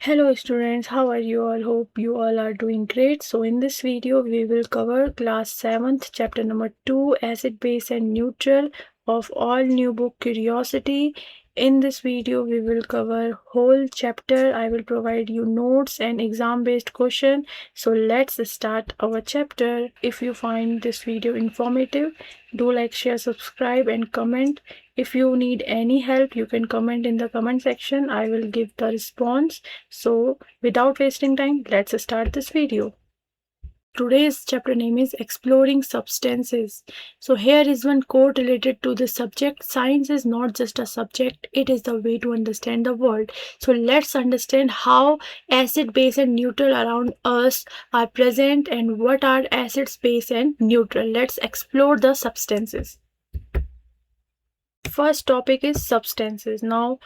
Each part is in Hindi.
Hello students, how are you all? Hope you all are doing great. So in this video we will cover class 7th chapter number 2 acid base and neutral of all new book Curiosity. In this video we will cover whole chapter. I will provide you notes and exam based question. So let's start our chapter. If you find this video informative, do like, share, subscribe and comment. If you need any help, you can comment in the comment section. I will give the response. So without wasting time, let's start this video. Today's chapter name is Exploring Substances. So here is one quote related to this subject. Science is not just a subject, it is the way to understand the world. So let's understand how acid, base and neutral around us are present and what are acids, base and neutral. Let's explore the substances. First topic is substances. Now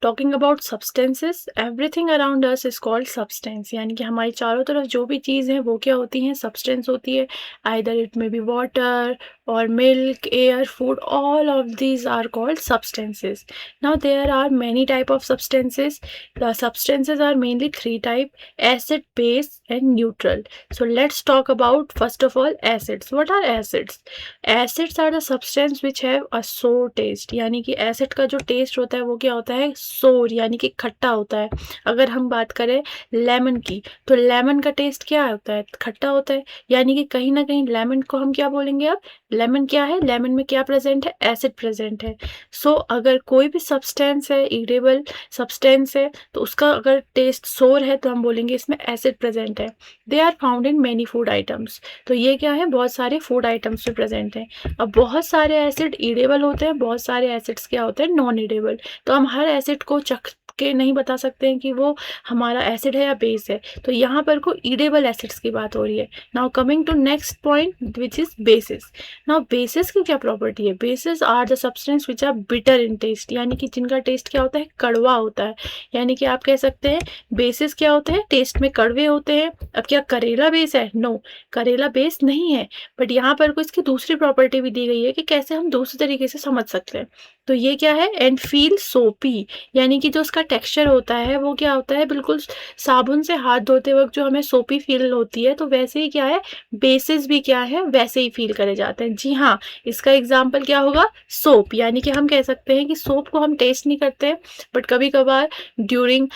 talking about substances, everything around us is called substance, यानी कि हमारी चारों तरफ जो भी चीज़ है वो क्या होती हैं, सब्सटेंस होती है. Either it may be water और milk, air, food, all of these are called substances. Now there are many type of substances. The substances are mainly three type: acid, base and neutral. So let's talk about first of all acids. What are acids? Acids are the substance which have a sour taste, यानी कि एसिड का जो टेस्ट होता है वो क्या होता है, सोर, यानी कि खट्टा होता है. अगर हम बात करें लेमन की, तो लेमन का टेस्ट क्या होता है, खट्टा होता है. यानी कि कहीं ना कहीं लेमन को हम क्या बोलेंगे, अब लेमन क्या है, लेमन में क्या प्रेजेंट है, एसिड प्रेजेंट है. सो अगर कोई भी सब्सटेंस है, इरेबल सब्सटेंस है, तो उसका अगर टेस्ट सोर है तो हम बोलेंगे इसमें एसिड प्रेजेंट है. They are found in many food items. तो ये क्या है, बहुत सारे फूड आइटम्स में प्रेजेंट है. अब बहुत सारे एसिड इरेबल होते हैं, बहुत सारे एसिड्स क्या होते हैं, नॉन इरेबल. तो हम हर एसिड को चख के नहीं बता सकते हैं कि वो हमारा एसिड है या बेस है. तो यहाँ पर को इरेबल एसिड्स की बात हो रही है. Now coming to next point which is bases. Now bases की क्या प्रॉपर्टी है? Bases are the substance which are bitter in taste, यानी कि जिनका टेस्ट क्या होता है, कड़वा होता है. यानी कि आप कह सकते हैं बेसिस क्या होते हैं, टेस्ट में कड़वे होते हैं. अब क्या करेला बेस है? नो, करेला बेस नहीं है. बट यहाँ पर को इसकी दूसरी प्रॉपर्टी भी दी गई है कि कैसे हम दूसरे तरीके से समझ सकते हैं. तो ये क्या है, एंड फील सोपी, यानी कि जो उसका टेक्सचर होता है वो क्या होता है, बिल्कुल साबुन से हाथ धोते वक्त जो हमें सोपी फील होती है, तो वैसे ही क्या है, बेसिस भी क्या है, वैसे ही फील करे जाते हैं. जी हाँ, इसका एग्जाम्पल क्या होगा, सोप. यानी कि हम कह सकते हैं कि सोप को हम टेस्ट नहीं करते हैं, बट कभी कभार ड्यूरिंग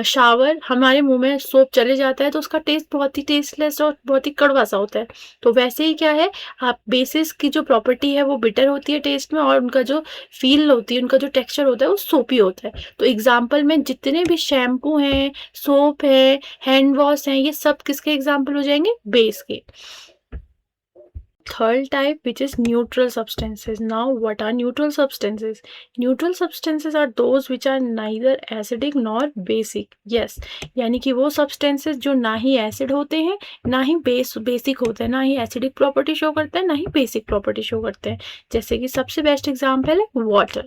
शावर हमारे मुंह में सोप चले जाता है तो उसका टेस्ट बहुत ही टेस्टलेस और बहुत ही कड़वा सा होता है. तो वैसे ही क्या है, आप बेसिस की जो प्रॉपर्टी है वो बिटर होती है टेस्ट में, और उनका जो फील होती है, उनका जो टेक्सचर होता है वो सोपी होता है. तो एग्जाम्पल में जितने भी शैम्पू हैं, सोप है, हैंड वॉश हैं, ये सब किसके एग्जाम्पल हो जाएंगे, बेस के. Third type, which is neutral substances. Now what are neutral substances? Neutral substances are those which are neither acidic nor basic. Yes, यानी कि वो substances जो ना ही acid होते हैं, ना ही basic होते हैं, ना ही acidic property show करते हैं, ना ही basic property show करते हैं. जैसे कि सबसे best example है water.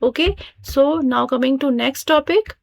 Okay, so now coming to next topic.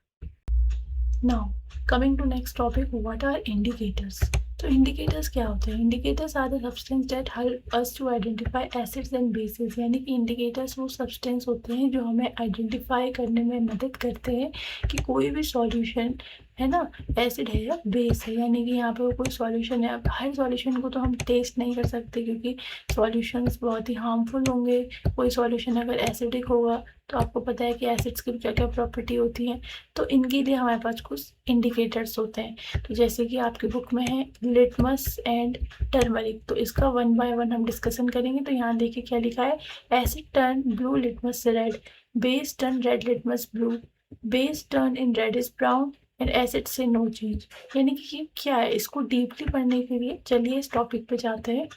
Now coming to next topic, what are indicators? तो इंडिकेटर्स क्या होते हैं? Indicators are the substance that help us to identify acids and bases, यानी कि इंडिकेटर्स वो सब्सटेंस होते हैं जो हमें आइडेंटिफाई करने में मदद करते हैं कि कोई भी सॉल्यूशन है ना, एसिड है या बेस है. यानी कि यहाँ पर कोई सॉल्यूशन है, अब हर सॉल्यूशन को तो हम टेस्ट नहीं कर सकते क्योंकि सॉल्यूशंस बहुत ही हार्मफुल होंगे. कोई सॉल्यूशन अगर एसिडिक होगा तो आपको पता है कि एसिड्स की क्या क्या प्रॉपर्टी होती हैं, तो इनके लिए हमारे पास कुछ इंडिकेटर्स होते हैं. तो जैसे कि आपकी बुक में है लिटमस एंड टर्मरिक, तो इसका वन बाय वन हम डिस्कशन करेंगे. तो यहाँ देखिए क्या लिखा है, asset turn blue litmus red, base turn red litmus blue, base turn in red is brown and acid से नो चेंज. यानी कि ये क्या है, इसको डीपली पढ़ने के लिए चलिए इस टॉपिक पे जाते हैं.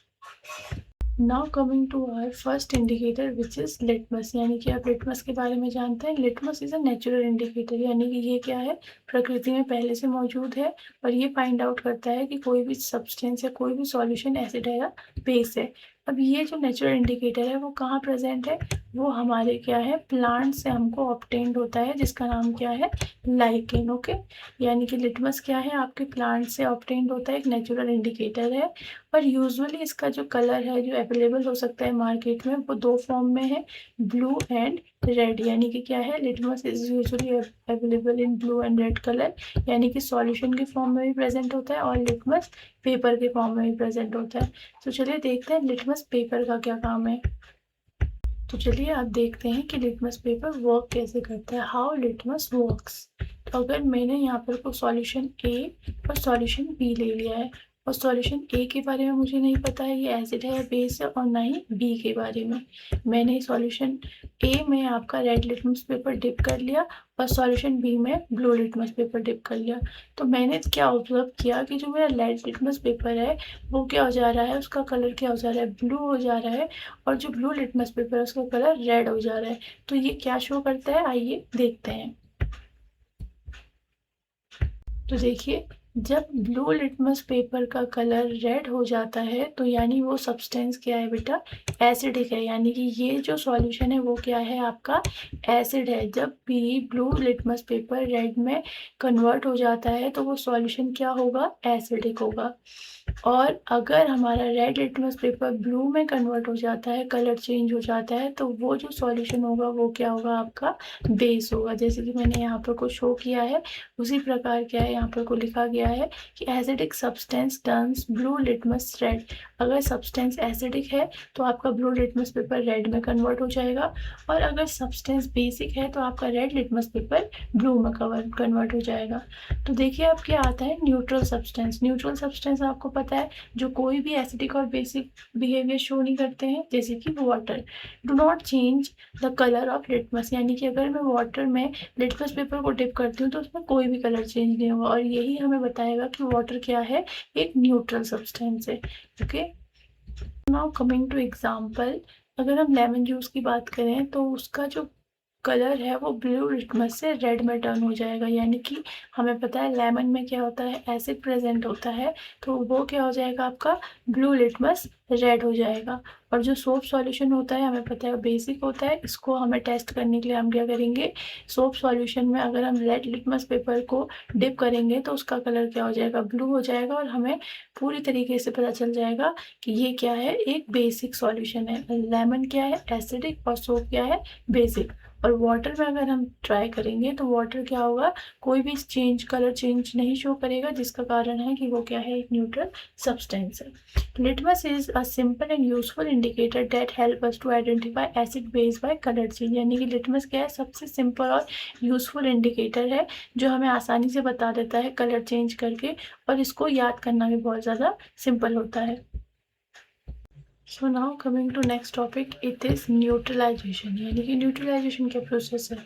Now coming to our first indicator which is litmus, यानी कि आप लिटमस के बारे में जानते हैं. Litmus is a natural indicator, यानी कि ये क्या है, प्रकृति में पहले से मौजूद है और ये फाइंड आउट करता है कि कोई भी सब्सटेंस या कोई भी सॉल्यूशन एसिड है या बेस है. अब ये जो नेचुरल इंडिकेटर है वो कहाँ प्रेजेंट है, वो हमारे क्या है, प्लांट से हमको ऑब्टेन्ड होता है जिसका नाम क्या है, लाइकेन. ओके, यानी कि लिटमस क्या है, आपके प्लांट से ऑब्टेन्ड होता है, एक नेचुरल इंडिकेटर है. पर यूजुअली इसका जो कलर है जो अवेलेबल हो सकता है मार्केट में, वो 2 फॉर्म में है, ब्लू एंड रेड। यानी कि क्या है, litmus is usually available in blue and red colour, यानी कि सॉल्यूशन के फॉर्म में भी प्रेजेंट होता है और लिटमस पेपर के फॉर्म में भी प्रेजेंट होता है। तो चलिए देखते हैं लिटमस पेपर का क्या काम है। तो चलिए आप देखते हैं कि लिटमस पेपर वर्क कैसे करता है, हाउ लिटमस वर्क्स। तो अगर मैंने यहाँ पर कोई सॉल्यूशन ए और सॉल्यूशन बी ले लिया है, और सॉल्यूशन ए के बारे में मुझे नहीं पता है ये एसिड है या बेस है, और ना ही बी के बारे में। मैंने सॉल्यूशन ए में आपका रेड लिटमस पेपर डिप कर लिया और सॉल्यूशन बी में ब्लू लिटमस पेपर डिप कर लिया। तो मैंने क्या ऑब्जर्व किया कि जो मेरा रेड लिटमस पेपर है वो क्या हो जा रहा है, उसका कलर क्या हो जा रहा है, ब्लू हो जा रहा है, और जो ब्लू लिटमस पेपर है उसका कलर रेड हो जा रहा है। तो ये क्या शो करता है, आइए देखते हैं। तो देखिए, जब ब्लू लिटमस पेपर का कलर रेड हो जाता है तो यानी वो सब्सटेंस क्या है बेटा, एसिडिक है। यानी कि ये जो सॉल्यूशन है वो क्या है, आपका एसिड है। जब भी ब्लू लिटमस पेपर रेड में कन्वर्ट हो जाता है तो वो सॉल्यूशन क्या होगा, एसिडिक होगा। और अगर हमारा रेड लिटमस पेपर ब्लू में कन्वर्ट हो जाता है, कलर चेंज हो जाता है, तो वो जो सॉल्यूशन होगा वो क्या होगा, आपका बेस होगा। जैसे कि मैंने यहाँ पर को शो किया है उसी प्रकार क्या है, यहाँ पर को लिखा गया है कि acidic substance turns blue litmus red. अगर सब्सटेंस एसिडिक है तो आपका ब्लू लिटमस पेपर रेड में कन्वर्ट हो जाएगा, और अगर सब्सटेंस बेसिक है तो आपका रेड लिटमस पेपर ब्लू में कन्वर्ट हो जाएगा। तो देखिए अब क्या आता है, न्यूट्रल सब्सटेंस। न्यूट्रल सब्सटेंस आपको पता है जो कोई भी एसिडिक और बेसिक बिहेवियर शो नहीं करते हैं, जैसे कि water do not change the colour of litmus. यानी कि अगर मैं वाटर में लिटमस पेपर को डिप करती हूँ तो उसमें कोई भी कलर चेंज नहीं होगा, और यही हमें बताएगा कि वाटर क्या है, एक न्यूट्रल सब्सटेंस है। Okay, now coming to example, अगर हम लेमन जूस की बात करें तो उसका जो कलर है वो ब्लू लिटमस से रेड में टर्न हो जाएगा। यानी कि हमें पता है लेमन में क्या होता है, एसिड प्रेजेंट होता है, तो वो क्या हो जाएगा, आपका ब्लू लिटमस रेड हो जाएगा। और जो सोप सॉल्यूशन होता है हमें पता है बेसिक होता है। इसको हमें टेस्ट करने के लिए हम क्या करेंगे, सोप सॉल्यूशन में अगर हम रेड लिटमस पेपर को डिप करेंगे तो उसका कलर क्या हो जाएगा, ब्लू हो जाएगा, और हमें पूरी तरीके से पता चल जाएगा कि ये क्या है, एक बेसिक सॉल्यूशन है। लेमन क्या है, एसिडिक, और सोप क्या है, बेसिक। और वाटर में अगर हम ट्राई करेंगे तो वाटर क्या होगा, कोई भी कलर चेंज नहीं शो करेगा, जिसका कारण है कि वो क्या है, एक न्यूट्रल सब्सटेंस है। Litmus is a simple and useful indicator that help us to identify acid base by colour change. यानी कि लिटमस क्या है, सबसे सिंपल और यूजफुल इंडिकेटर है जो हमें आसानी से बता देता है कलर चेंज करके, और इसको याद करना भी बहुत ज़्यादा सिंपल होता है। So now coming to next topic, it is neutralisation. यानी कि न्यूट्रलाइजेशन क्या प्रोसेस है,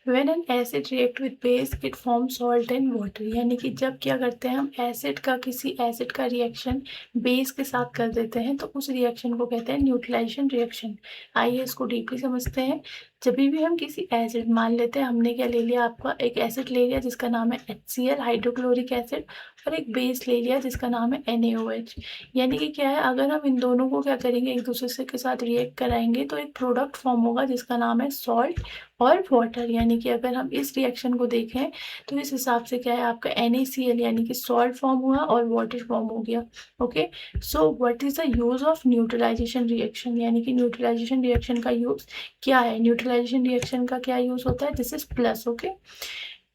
when an acid react with base it form salt and water. यानी कि जब क्या करते हैं हम, किसी एसिड का रिएक्शन बेस के साथ कर देते हैं तो उस रिएक्शन को कहते हैं न्यूट्रलाइजेशन रिएक्शन। आइए इसको डीपली समझते हैं। जब भी हम किसी एसिड, मान लेते हैं हमने क्या ले लिया, आपका एक एसिड ले लिया जिसका नाम है HCl हाइड्रोक्लोरिक एसिड, और एक बेस ले लिया जिसका नाम है NaOH। यानी कि क्या है, अगर हम इन दोनों को क्या करेंगे, एक दूसरे से के साथ रिएक्ट कराएंगे तो एक प्रोडक्ट फॉर्म होगा जिसका नाम है सॉल्ट और वाटर। यानी कि अगर हम इस रिएक्शन को देखें तो इस हिसाब से क्या है, आपका NaCl यानी कि सॉल्ट फॉर्म हुआ और वाटर फॉर्म हो गया। Okay, so what is the use of neutralisation reaction. यानी कि न्यूट्रलाइजेशन रिएक्शन का यूज क्या है, न्यूट्रलाइजेशन रिएक्शन का क्या यूज होता है, this is plus. Okay,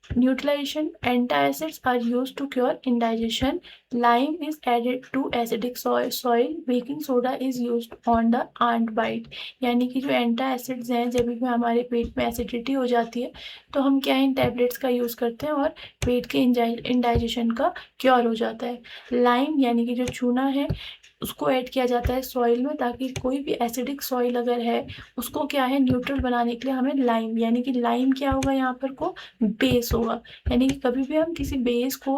neutralisation, antacids are used to cure indigestion. Lime is added to acidic soil. Baking soda is used on the ant bite. यानी कि जो एंटासिड्स हैं, जब भी हमारे पेट में एसिडिटी हो जाती है तो हम क्या इन टैबलेट्स का यूज़ करते हैं और पेट के इंडाइजेशन का क्योर हो जाता है। लाइम यानी कि जो चूना है उसको ऐड किया जाता है सॉइल में, ताकि कोई भी एसिडिक सॉइल अगर है उसको क्या है, न्यूट्रल बनाने के लिए हमें लाइम, यानी कि लाइम क्या होगा यहाँ पर को, बेस होगा। यानी कि कभी भी हम किसी बेस को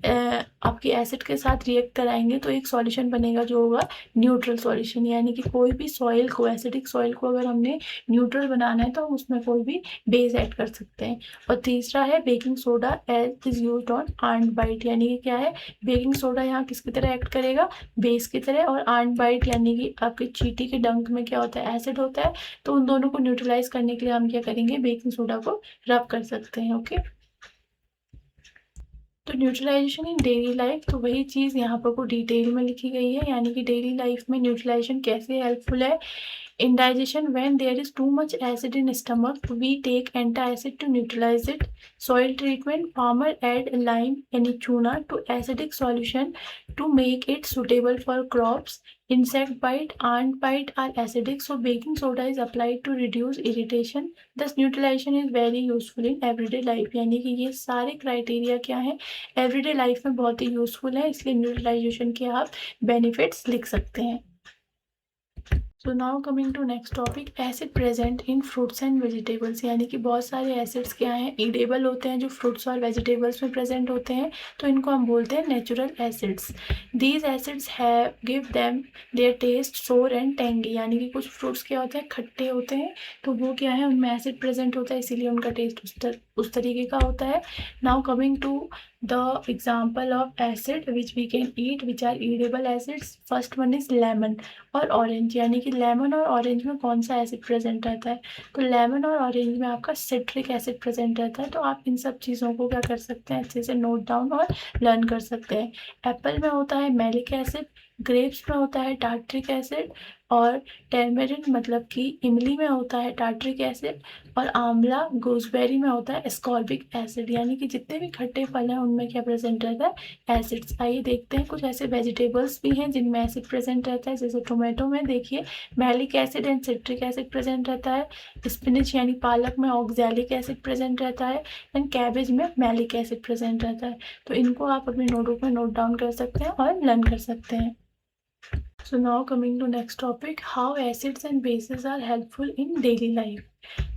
आपके एसिड के साथ रिएक्ट कराएंगे तो एक सॉल्यूशन बनेगा जो होगा न्यूट्रल सॉल्यूशन। यानी कि कोई भी सॉइल को, एसिडिक सॉइल को अगर हमने न्यूट्रल बनाना है तो हम उसमें कोई भी बेस ऐड कर सकते हैं। और तीसरा है baking soda as is used on ant bite. यानी कि क्या है, बेकिंग सोडा यहाँ किसकी तरह एक्ट करेगा, बेस की तरह। और आंट बाइट यानी कि आपकी चींटी के डंक में क्या होता है, एसिड होता है, तो उन दोनों को न्यूट्रलाइज करने के लिए हम क्या करेंगे, बेकिंग सोडा को रब कर सकते हैं। ओके, तो न्यूट्रलाइजेशन इन डेली लाइफ, तो वही चीज़ यहाँ पर को डिटेल में लिखी गई है, यानी कि डेली लाइफ में न्यूट्रलाइजेशन कैसे हेल्पफुल है। In digestion, when there is too much acid in stomach, we take antacid to neutralize it. Soil treatment, farmer add lime and chuna to acidic solution to make it suitable for crops. Insect bite, ant bite are acidic, so baking soda is applied to reduce irritation. Thus neutralization is very useful in everyday life. यानी कि ये सारे क्राइटेरिया क्या है, एवरीडे लाइफ में बहुत ही यूजफुल है, इसलिए न्यूट्रलाइजेशन के आप बेनिफिट्स लिख सकते हैं। So now coming to next topic, acid present in fruits and vegetables, यानी कि बहुत सारे एसिड्स क्या हैं, ईडेबल होते हैं जो फ्रूट्स और वेजिटेबल्स में प्रेजेंट होते हैं, तो इनको हम बोलते हैं natural acids. These acids have give them their taste sour and tangy, यानी कि कुछ फ्रूट्स क्या होते हैं, खट्टे होते हैं, तो वो क्या है, उनमें एसिड प्रेजेंट होता है, इसीलिए उनका टेस्ट उस तरीके का होता है। Now coming to the example of acid which we can eat which are eatable acids, first one is lemon और ऑरेंज, यानी कि लेमन और ऑरेंज में कौन सा एसिड प्रेजेंट रहता है, तो लेमन और ऑरेंज में आपका सिट्रिक एसिड प्रेजेंट रहता है। तो आप इन सब चीज़ों को क्या कर सकते हैं, अच्छे से नोट डाउन और लर्न कर सकते हैं। एप्पल में होता है मैलिक एसिड, ग्रेप्स में होता है टार्ट्रिक एसिड, और टेरमेरिन मतलब कि इमली में होता है टार्ट्रिक एसिड, और आंवला गूसबेरी में होता है एस्कॉर्बिक एसिड, यानी कि जितने भी खट्टे फल हैं उनमें क्या प्रेजेंट रहता है, एसिड्स। आइए देखते हैं कुछ ऐसे वेजिटेबल्स भी हैं जिनमें एसिड प्रेजेंट रहता है, जैसे टोमेटो में देखिए malic acid and citric acid present रहता है, स्पिनच यानी पालक में ऑक्सैलिक एसिड प्रेजेंट रहता है, एंड कैबेज में मैलिक एसिड प्रेजेंट रहता है। तो इनको आप अपने नोटबुक में नोट डाउन कर सकते हैं और लर्न कर सकते हैं। So now coming to next topic, how acids and bases are helpful in daily life.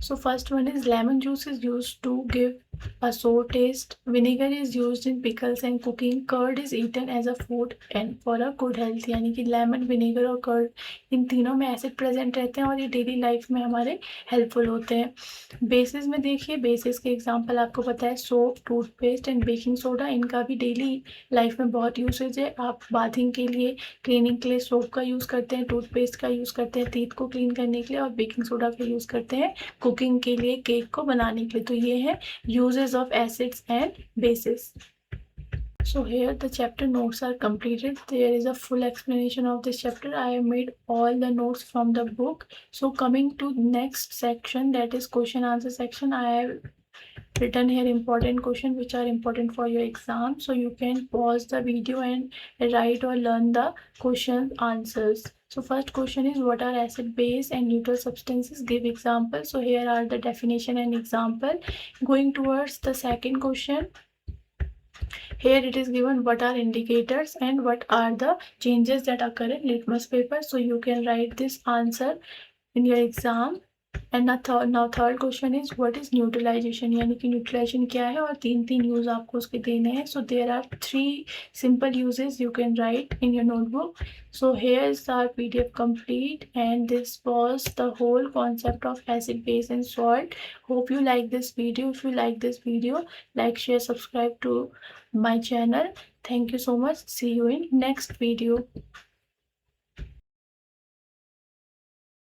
So first one is lemon juice is used to give a sour taste. Vinegar is used in pickles and cooking. Curd is eaten as a food and for a good health. यानी कि लेमन, विनेगर और कर्ड इन तीनों में एसिड प्रेजेंट रहते हैं और ये डेली लाइफ में हमारे हेल्पफुल होते हैं। बेसिस में देखिए, बेसिस के एग्जांपल आपको पता है soap, toothpaste and baking soda, इनका भी डेली लाइफ में बहुत यूसेज है। आप बाथिंग के लिए, क्लीनिंग के लिए सोप का यूज़ करते हैं, टूथपेस्ट का यूज़ करते हैं टीथ को क्लीन करने के लिए, और बेकिंग सोडा का यूज़ करते हैं कुकिंग के लिए, केक को बनाने के लिए। तो ये है uses of acids and bases. So here the chapter notes are completed. There is a full explanation of this chapter. I have made all the notes from the book. So coming to next section, that is question answer section, I have written here important question which are important for your exam. So you can pause the video and write or learn the question answers. So first question is, what are acid, base and neutral substances? Give example. So here are the definition and example. Going towards the second question, here it is given what are indicators and what are the changes that occur in litmus paper. So you can write this answer in your exam. And now third question is what is neutralisation, यानी कि न्यूट्रलाइजेशन क्या है और तीन यूज आपको उसके देने हैं। So there are 3 simple uses you can write in your notebook. So here is our PDF complete and this was the whole concept of acid, base and salt. Hope you like this video. If you like this video, like, share, subscribe to my channel. Thank you so much. See you in next video.